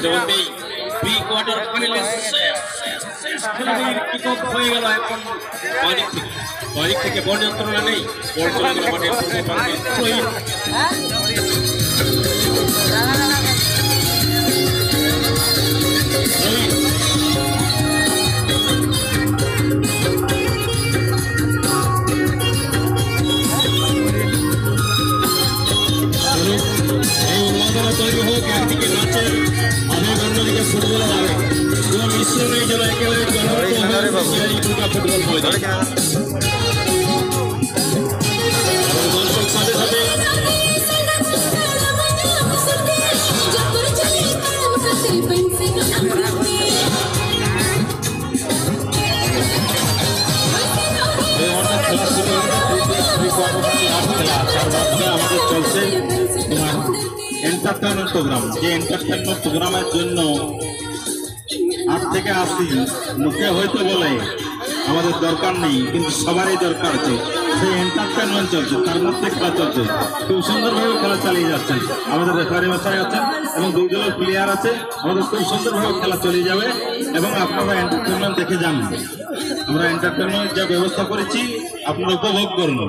বলতে বলতেই pre quarter ফাইনালে শেষ খেলাটির কিক অফ হয়ে গেল। এখন বাদিক থেকে বল যন্ত্রণা নেই, বল চলে গেল মাঠের পূর্ব তৈরি হোক, একদিকে নাচের আবেগ, অন্যদিকে ফুটবলের আবেগ, কোন মিশ্রণে যেন একেবারে ফুটবল ময়দান। দর্শক সাথে সাথে আমাদের চলছে তোমার এন্টারটেনমেন্ট প্রোগ্রাম। যে এন্টারটেনমেন্ট প্রোগ্রামের জন্য 8 থেকে 80 মুখে হয়তো বলে আমাদের দরকার নেই, কিন্তু সবারই দরকার আছে। সেই এন্টারটেনমেন্ট চলছে, তার মধ্যে খেলা চলছে, খুব সুন্দরভাবে খেলা চালিয়ে যাচ্ছেন। আমাদের রেফারি মশাই আছেন এবং 2 দলের প্লেয়ার আছে। আমাদের খুব সুন্দরভাবে খেলা চলে যাবে এবং আপনারা এন্টারটেনমেন্ট দেখে যান। আমরা এন্টারটেনমেন্ট যা ব্যবস্থা করেছি আপনারা উপভোগ করুন।